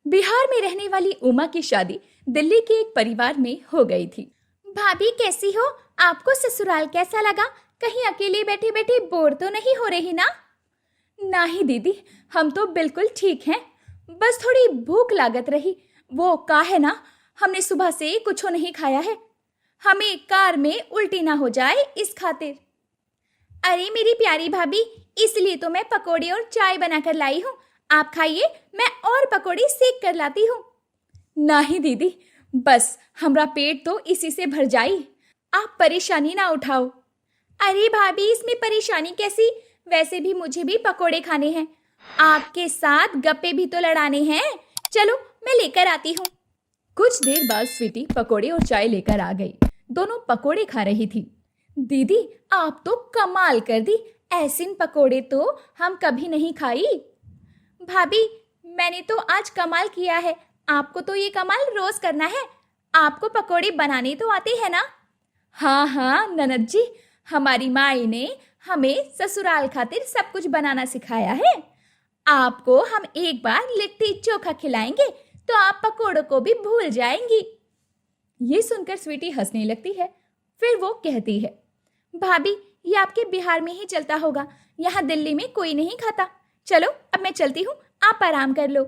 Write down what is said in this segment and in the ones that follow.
बिहार में रहने वाली उमा की शादी दिल्ली के एक परिवार में हो गई थी। भाभी कैसी हो? आपको ससुराल कैसा लगा? कहीं अकेले बैठे बैठे बोर तो नहीं हो रही ना? नहीं दीदी, हम तो बिल्कुल ठीक हैं। बस थोड़ी भूख लागत रही। वो का है ना, हमने सुबह से कुछ नहीं खाया है। हमें कार में उल्टी ना हो जाए इस खातिर। अरे मेरी प्यारी भाभी, इसलिए तो मैं पकोड़े और चाय बनाकर लाई हूँ। आप खाइए, मैं और पकोड़े सेक कर लाती हूँ। नहीं दीदी, बस हमरा पेट तो इसी से भर जाई। आप परेशानी ना उठाओ। अरे भाभी, इसमें परेशानी कैसी? वैसे भी मुझे भी पकोड़े खाने हैं। आपके साथ गप्पे भी तो लड़ाने हैं। चलो मैं लेकर आती हूँ। कुछ देर बाद स्वीटी पकोड़े और चाय लेकर आ गई। दोनों पकोड़े खा रही थी। दीदी, आप तो कमाल कर दी। ऐसे पकोड़े तो हम कभी नहीं खाई। भाभी, मैंने तो आज कमाल किया है। आपको तो ये कमाल रोज करना है। आपको पकोड़े बनाने तो आते हैं ना? हाँ हाँ ननद जी, हमारी माई ने हमें ससुराल खातिर सब कुछ बनाना सिखाया है। आपको हम एक बार लिट्टी चोखा खिलाएंगे तो आप पकोड़ों को भी भूल जाएंगी। ये सुनकर स्वीटी हंसने लगती है। फिर वो कहती है, भाभी ये आपके बिहार में ही चलता होगा, यहाँ दिल्ली में कोई नहीं खाता। चलो अब मैं चलती हूँ, आप आराम कर लो।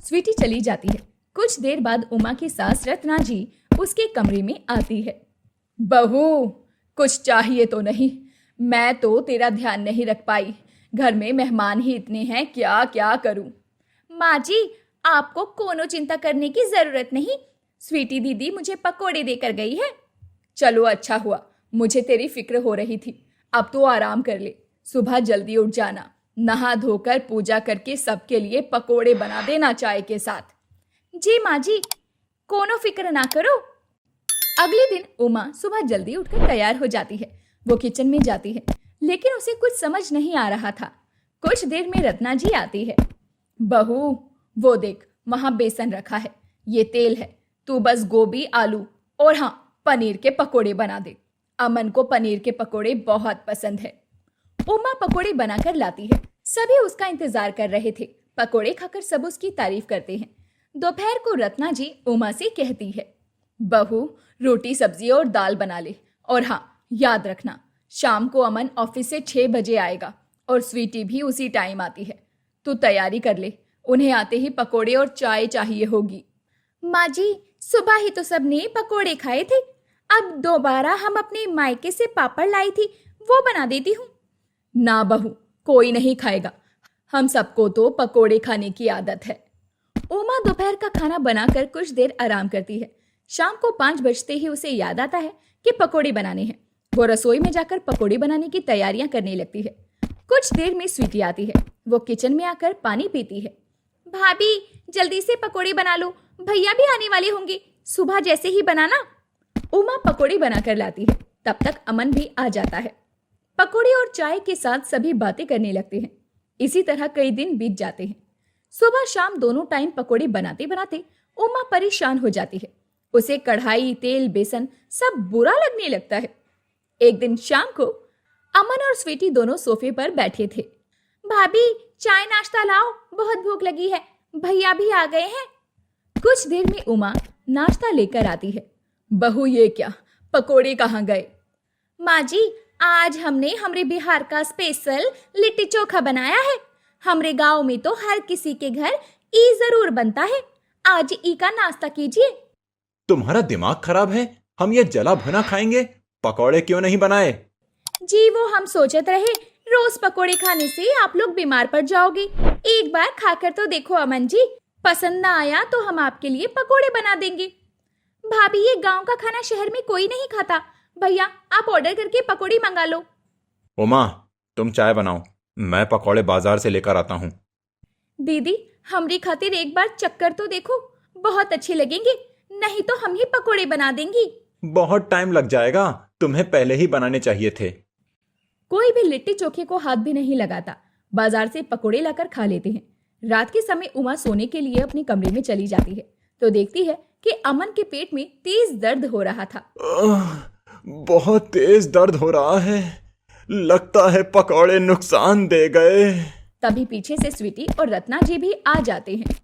स्वीटी चली जाती है। कुछ देर बाद उमा की सास रत्ना जी उसके कमरे में आती है। बहू, कुछ चाहिए तो नहीं? मैं तो तेरा ध्यान नहीं रख पाई। घर में मेहमान ही इतने हैं, क्या क्या करूं? माँ जी, आपको कोनो चिंता करने की जरूरत नहीं। स्वीटी दीदी मुझे पकोड़े देकर गई है। चलो अच्छा हुआ, मुझे तेरी फिक्र हो रही थी। अब तो आराम कर ले। सुबह जल्दी उठ जाना, नहा धोकर पूजा करके सबके लिए पकोड़े बना देना चाय के साथ। जी माँ जी, कोनो फिक्र ना करो। अगले दिन उमा सुबह जल्दी उठकर तैयार हो जाती है। वो किचन में जाती है, लेकिन उसे कुछ समझ नहीं आ रहा था। कुछ देर में रत्ना जी आती है। बहू, वो देख, वहां बेसन रखा है, ये तेल है। तू बस गोभी, आलू और हाँ, पनीर के पकोड़े बना दे। अमन को पनीर के पकोड़े बहुत पसंद है। उमा पकोड़े बनाकर लाती है। सभी उसका इंतजार कर रहे थे। पकोड़े खाकर सब उसकी तारीफ करते हैं। दोपहर को रत्ना जी उमा से कहती है, बहू, रोटी सब्जी और दाल बना ले। और हाँ, याद रखना, शाम को अमन ऑफिस से 6 बजे आएगा और स्वीटी भी उसी टाइम आती है। तू तैयारी कर ले, उन्हें आते ही पकोड़े और चाय चाहिए होगी। माँ जी, सुबह ही तो सबने पकोड़े खाए थे। अब दोबारा हम अपने मायके से पापड़ लाई थी, वो बना देती हूँ। ना बहू, कोई नहीं खाएगा। हम सबको तो पकोड़े खाने की आदत है। उमा दोपहर का खाना बनाकर कुछ देर आराम करती है। शाम को 5 बजते ही उसे याद आता है कि पकोड़े बनाने हैं। वो रसोई में जाकर पकोड़े बनाने की तैयारियां करने लगती है। कुछ देर में स्वीटी आती है। वो किचन में आकर पानी पीती है। भाभी, जल्दी से पकोड़े बना लो, भैया भी आने वाले होंगे। सुबह जैसे ही बनाना। उमा पकोड़े बनाकर लाती है। तब तक अमन भी आ जाता है। पकोड़े और चाय के साथ सभी बातें करने लगते हैं। इसी तरह कई दिन बीत जाते हैं। सुबह शाम दोनों टाइम पकोड़े बनाते बनाते उमा परेशान हो जाती है। उसे कढ़ाई, तेल, बेसन सब बुरा लगने लगता है। एक दिन शाम को अमन और स्वीटी दोनों सोफे पर बैठे थे। भाभी, चाय नाश्ता लाओ, बहुत भूख लगी है। भैया भी आ गए हैं। कुछ देर में उमा नाश्ता लेकर आती है। बहू, ये क्या, पकोड़े कहाँ गए? माँ जी, आज हमने हमरे बिहार का स्पेशल लिट्टी चोखा बनाया है। हमरे गांव में तो हर किसी के घर ई जरूर बनता है। आज ई का नाश्ता कीजिए। तुम्हारा दिमाग खराब है? हम ये जला भुना खाएंगे, पकौड़े क्यों नहीं बनाए? जी, वो हम सोचत रहे, रोज पकोड़े खाने से आप लोग बीमार पड़ जाओगे। एक बार खाकर तो देखो अमन जी, पसंद ना आया तो हम आपके लिए पकोड़े बना देंगे। भाभी, ये गांव का खाना शहर में कोई नहीं खाता। भैया, आप ऑर्डर करके पकोड़े मंगा लो। उमा, तुम चाय बनाओ, मैं पकौड़े बाजार से लेकर आता हूँ। दीदी, हमरी खातिर एक बार चक्कर तो देखो, बहुत अच्छे लगेंगे। नहीं तो हम ही पकोड़े बना देंगी। बहुत टाइम लग जाएगा, तुम्हें पहले ही बनाने चाहिए थे। कोई भी लिट्टी चोखे को हाथ भी नहीं लगाता। बाजार से पकोड़े लाकर खा लेते हैं। रात के समय उमा सोने के लिए अपने कमरे में चली जाती है तो देखती है कि अमन के पेट में तेज दर्द हो रहा था। बहुत तेज दर्द हो रहा है, लगता है पकौड़े नुकसान दे गए। तभी पीछे से स्वीटी और रत्ना जी भी आ जाते हैं।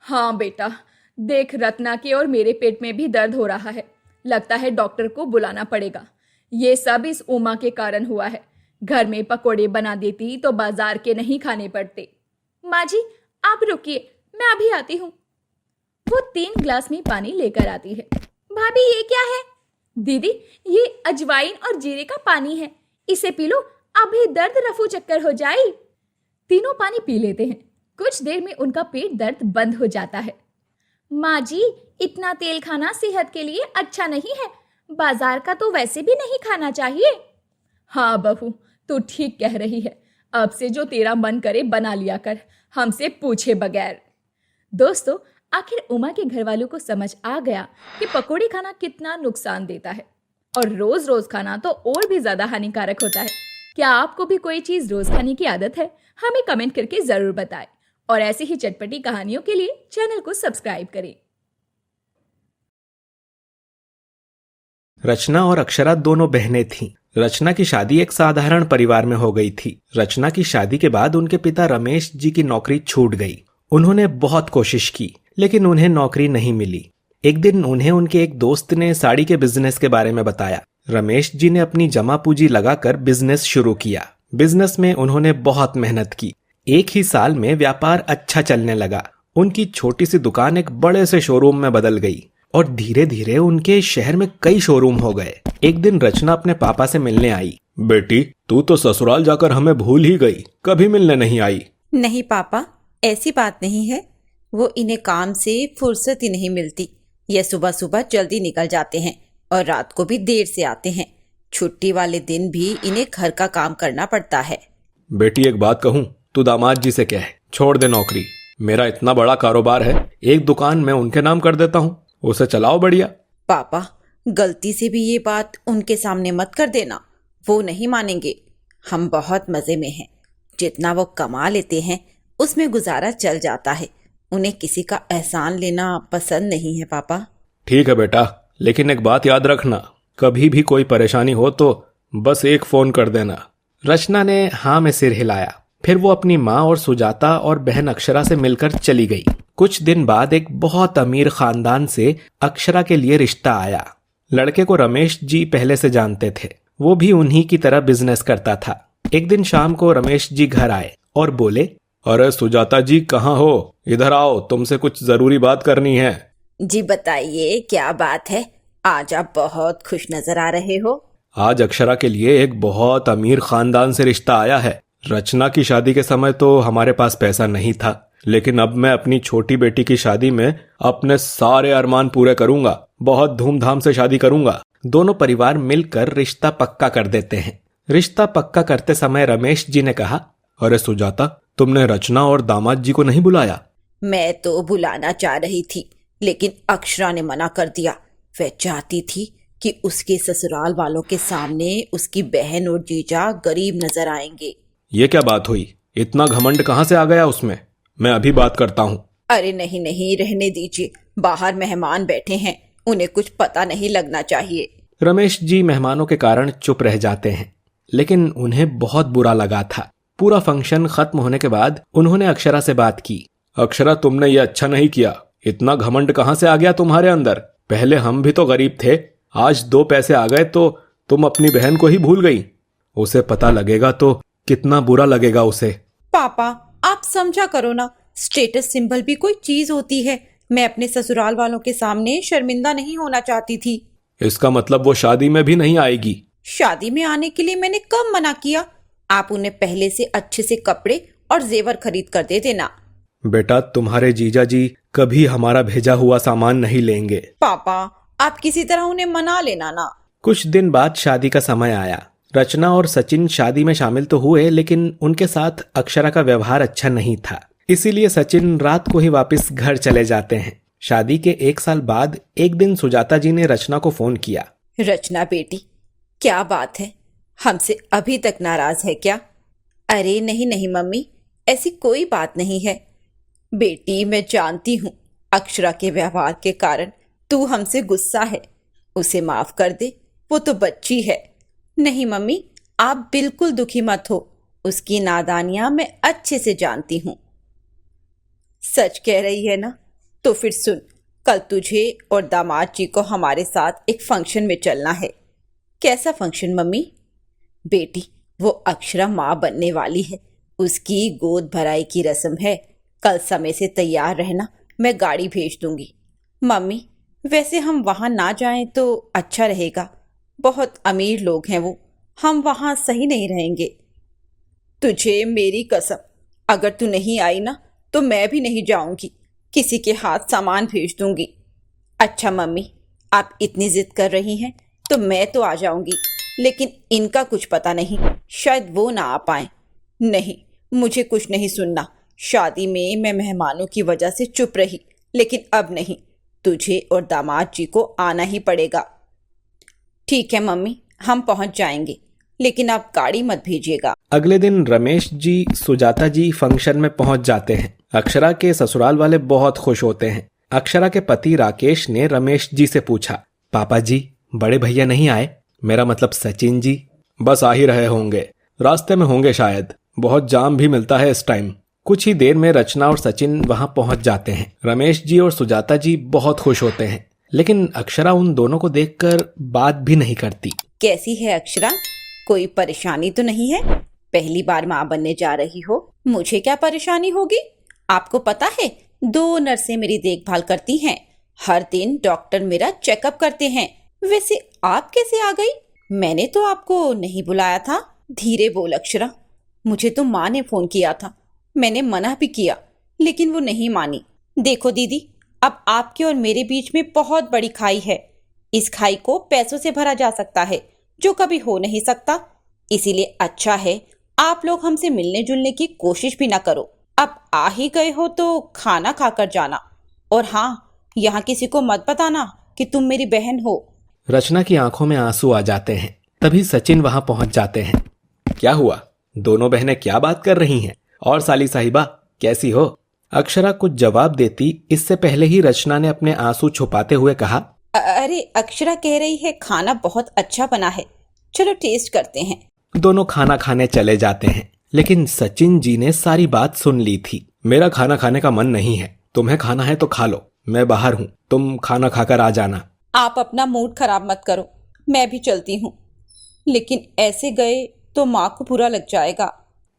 हाँ बेटा, देख रत्ना के और मेरे पेट में भी दर्द हो रहा है। लगता है डॉक्टर को बुलाना पड़ेगा। ये सब इस उमा के कारण हुआ है। घर में पकोड़े बना देती तो बाजार के नहीं खाने पड़ते। माँ जी आप रुकिए, मैं अभी आती हूँ। वो 3 ग्लास में पानी लेकर आती है। भाभी ये क्या है? दीदी ये अजवाइन और जीरे का पानी है, इसे पी लो, अभी दर्द रफू चक्कर हो जाए। तीनों पानी पी लेते हैं। कुछ देर में उनका पेट दर्द बंद हो जाता है। माँ जी इतना तेल खाना सेहत के लिए अच्छा नहीं है, बाजार का तो वैसे भी नहीं खाना चाहिए। हाँ बहू तू ठीक कह रही है, अब से जो तेरा मन करे बना लिया कर, हमसे पूछे बगैर। दोस्तों आखिर उमा के घर वालों को समझ आ गया कि पकोड़े खाना कितना नुकसान देता है और रोज रोज खाना तो और भी ज्यादा हानिकारक होता है। क्या आपको भी कोई चीज रोज खाने की आदत है? हमें कमेंट करके जरूर बताएं और ऐसी ही चटपटी कहानियों के लिए चैनल को सब्सक्राइब करें। रचना और अक्षरा दोनों बहनें थीं। रचना की शादी एक साधारण परिवार में हो गई थी। रचना की शादी के बाद उनके पिता रमेश जी की नौकरी छूट गई। उन्होंने बहुत कोशिश की लेकिन उन्हें नौकरी नहीं मिली। एक दिन उन्हें उनके एक दोस्त ने साड़ी के बिजनेस के बारे में बताया। रमेश जी ने अपनी जमा पूंजी लगाकर बिजनेस शुरू किया। बिजनेस में उन्होंने बहुत मेहनत की। एक ही साल में व्यापार अच्छा चलने लगा। उनकी छोटी सी दुकान एक बड़े से शोरूम में बदल गई और धीरे धीरे उनके शहर में कई शोरूम हो गए। एक दिन रचना अपने पापा से मिलने आई। बेटी तू तो ससुराल जाकर हमें भूल ही गई, कभी मिलने नहीं आई। नहीं पापा, ऐसी बात नहीं है। वो इन्हें काम से फुर्सत ही नहीं मिलती। ये सुबह सुबह जल्दी निकल जाते हैं और रात को भी देर से आते हैं। छुट्टी वाले दिन भी इन्हें घर का काम करना पड़ता है। बेटी एक बात कहूँ, तू दामाद जी से कह छोड़ दे नौकरी। मेरा इतना बड़ा कारोबार है, एक दुकान मैं उनके नाम कर देता हूँ, उसे चलाओ बढ़िया। पापा गलती से भी ये बात उनके सामने मत कर देना, वो नहीं मानेंगे। हम बहुत मजे में हैं। जितना वो कमा लेते हैं उसमें गुजारा चल जाता है। उन्हें किसी का एहसान लेना पसंद नहीं है पापा। ठीक है बेटा, लेकिन एक बात याद रखना, कभी भी कोई परेशानी हो तो बस एक फोन कर देना। रचना ने हाँ में सिर हिलाया। फिर वो अपनी माँ और सुजाता और बहन अक्षरा से मिलकर चली गई। कुछ दिन बाद एक बहुत अमीर खानदान से अक्षरा के लिए रिश्ता आया। लड़के को रमेश जी पहले से जानते थे। वो भी उन्हीं की तरह बिजनेस करता था। एक दिन शाम को रमेश जी घर आए और बोले, अरे सुजाता जी कहाँ हो, इधर आओ, तुमसे कुछ जरूरी बात करनी है। जी बताइए क्या बात है, आज आप बहुत खुश नजर आ रहे हो। आज अक्षरा के लिए एक बहुत अमीर खानदान से रिश्ता आया है। रचना की शादी के समय तो हमारे पास पैसा नहीं था, लेकिन अब मैं अपनी छोटी बेटी की शादी में अपने सारे अरमान पूरे करूंगा। बहुत धूमधाम से शादी करूंगा। दोनों परिवार मिलकर रिश्ता पक्का कर देते हैं। रिश्ता पक्का करते समय रमेश जी ने कहा, अरे सुजाता, तुमने रचना और दामाद जी को नहीं बुलाया? मैं तो बुलाना चाह रही थी लेकिन अक्षरा ने मना कर दिया। वह चाहती थी कि उसके ससुराल वालों के सामने उसकी बहन और जीजा गरीब नजर आएंगे। ये क्या बात हुई? इतना घमंड कहाँ से आ गया उसमें? मैं अभी बात करता हूँ। अरे नहीं नहीं, रहने दीजिए, बाहर मेहमान बैठे हैं, उन्हें कुछ पता नहीं लगना चाहिए। रमेश जी मेहमानों के कारण चुप रह जाते हैं, लेकिन उन्हें बहुत बुरा लगा था। पूरा फंक्शन खत्म होने के बाद उन्होंने अक्षरा से बात की। अक्षरा, तुमने ये अच्छा नहीं किया। इतना घमंड कहाँ से आ गया तुम्हारे अंदर? पहले हम भी तो गरीब थे, आज 2 पैसे आ गए तो तुम अपनी बहन को ही भूल गई। उसे पता लगेगा तो कितना बुरा लगेगा उसे। पापा आप समझा करो ना, स्टेटस सिंबल भी कोई चीज होती है। मैं अपने ससुराल वालों के सामने शर्मिंदा नहीं होना चाहती थी। इसका मतलब वो शादी में भी नहीं आएगी? शादी में आने के लिए मैंने कब मना किया? आप उन्हें पहले से अच्छे से कपड़े और जेवर खरीद कर दे देना। बेटा, तुम्हारे जीजा जी कभी हमारा भेजा हुआ सामान नहीं लेंगे। पापा आप किसी तरह उन्हें मना लेना ना। कुछ दिन बाद शादी का समय आया। रचना और सचिन शादी में शामिल तो हुए, लेकिन उनके साथ अक्षरा का व्यवहार अच्छा नहीं था। इसीलिए सचिन रात को ही वापस घर चले जाते हैं। शादी के 1 साल बाद एक दिन सुजाता जी ने रचना को फोन किया। रचना बेटी, क्या बात है, हमसे अभी तक नाराज है क्या? अरे नहीं नहीं मम्मी, ऐसी कोई बात नहीं है। बेटी मैं जानती हूँ अक्षरा के व्यवहार के कारण तू हमसे गुस्सा है, उसे माफ कर दे, वो तो बच्ची है। नहीं मम्मी, आप बिल्कुल दुखी मत हो, उसकी नादानियां मैं अच्छे से जानती हूँ। सच कह रही है ना, तो फिर सुन, कल तुझे और दामाद जी को हमारे साथ एक फंक्शन में चलना है। कैसा फंक्शन मम्मी? बेटी, वो अक्षरा माँ बनने वाली है, उसकी गोद भराई की रस्म है। कल समय से तैयार रहना, मैं गाड़ी भेज दूंगी। मम्मी, वैसे हम वहाँ ना जाएं तो अच्छा रहेगा, बहुत अमीर लोग हैं वो, हम वहाँ सही नहीं रहेंगे। तुझे मेरी कसम, अगर तू नहीं आई ना तो मैं भी नहीं जाऊंगी, किसी के हाथ सामान भेज दूंगी। अच्छा मम्मी, आप इतनी जिद कर रही हैं तो मैं तो आ जाऊंगी, लेकिन इनका कुछ पता नहीं, शायद वो ना आ पाए। नहीं, मुझे कुछ नहीं सुनना। शादी में मैं मेहमानों की वजह से चुप रही, लेकिन अब नहीं, तुझे और दामाद जी को आना ही पड़ेगा। ठीक है मम्मी, हम पहुंच जाएंगे, लेकिन आप गाड़ी मत भेजिएगा। अगले दिन रमेश जी, सुजाता जी फंक्शन में पहुंच जाते हैं। अक्षरा के ससुराल वाले बहुत खुश होते हैं। अक्षरा के पति राकेश ने रमेश जी से पूछा, पापा जी, बड़े भैया नहीं आए? मेरा मतलब सचिन जी। बस आ ही रहे होंगे, रास्ते में होंगे शायद, बहुत जाम भी मिलता है इस टाइम। कुछ ही देर में रचना और सचिन वहां पहुंच जाते हैं। रमेश जी और सुजाता जी बहुत खुश होते हैं, लेकिन अक्षरा उन दोनों को देखकर बात भी नहीं करती। कैसी है अक्षरा? कोई परेशानी तो नहीं है? पहली बार माँ बनने जा रही हो, मुझे क्या परेशानी होगी? आपको पता है 2 नर्सें मेरी देखभाल करती हैं, हर दिन डॉक्टर मेरा चेकअप करते हैं। वैसे आप कैसे आ गई? मैंने तो आपको नहीं बुलाया था। धीरे बोल अक्षरा, मुझे तो माँ ने फोन किया था, मैंने मना भी किया, लेकिन वो नहीं मानी। देखो दीदी, अब आपके और मेरे बीच में बहुत बड़ी खाई है। इस खाई को पैसों से भरा जा सकता है, जो कभी हो नहीं सकता। इसीलिए अच्छा है आप लोग हमसे मिलने जुलने की कोशिश भी ना करो। अब आ ही गए हो तो खाना खाकर जाना, और हाँ, यहाँ किसी को मत बताना कि तुम मेरी बहन हो। रचना की आंखों में आंसू आ जाते हैं। तभी सचिन वहां पहुंच जाते हैं। क्या हुआ? दोनों बहनें क्या बात कर रही हैं? और साली साहिबा कैसी हो? अक्षरा कुछ जवाब देती इससे पहले ही रचना ने अपने आंसू छुपाते हुए कहा, अरे अक्षरा कह रही है खाना बहुत अच्छा बना है, चलो टेस्ट करते हैं। दोनों खाना खाने चले जाते हैं, लेकिन सचिन जी ने सारी बात सुन ली थी। मेरा खाना खाने का मन नहीं है, तुम्हें खाना है तो खा लो, मैं बाहर हूँ, तुम खाना खाकर आ जाना। आप अपना मूड खराब मत करो, मैं भी चलती हूँ, लेकिन ऐसे गए तो माँ को बुरा लग जाएगा।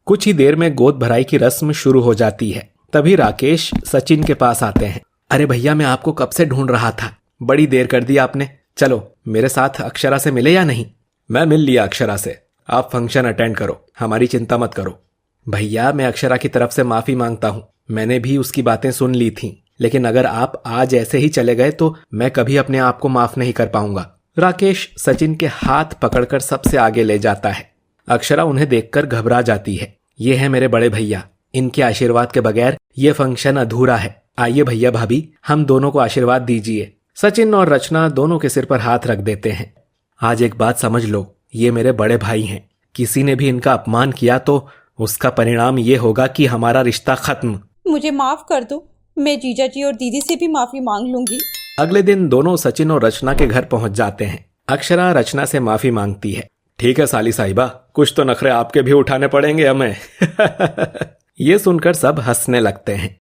कुछ ही देर में गोद भराई की रस्म शुरू हो जाती है। तभी राकेश सचिन के पास आते हैं। अरे भैया, मैं आपको कब से ढूंढ रहा था, बड़ी देर कर दी आपने। चलो मेरे साथ अक्षरा से मिले या नहीं? मैं मिल लिया अक्षरा से, आप फंक्शन अटेंड करो, हमारी चिंता मत करो। भैया, मैं अक्षरा की तरफ से माफी मांगता हूँ, मैंने भी उसकी बातें सुन ली थी, लेकिन अगर आप आज ऐसे ही चले गए तो मैं कभी अपने आप को माफ नहीं कर पाऊंगा। राकेश सचिन के हाथ पकड़कर सबसे आगे ले जाता है। अक्षरा उन्हें देखकर घबरा जाती है। ये है मेरे बड़े भैया, इनके आशीर्वाद के बगैर ये फंक्शन अधूरा है। आइए भैया भाभी, हम दोनों को आशीर्वाद दीजिए। सचिन और रचना दोनों के सिर पर हाथ रख देते हैं। आज एक बात समझ लो, ये मेरे बड़े भाई हैं, किसी ने भी इनका अपमान किया तो उसका परिणाम ये होगा कि हमारा रिश्ता खत्म। मुझे माफ कर दो, मैं जीजा जी और दीदी से भी माफी मांग लूंगी। अगले दिन दोनों सचिन और रचना के घर पहुंच जाते हैं। अक्षरा रचना से माफी मांगती है। ठीक है साली साहिबा, कुछ तो नखरे आपके भी उठाने पड़ेंगे हमें। ये सुनकर सब हंसने लगते हैं।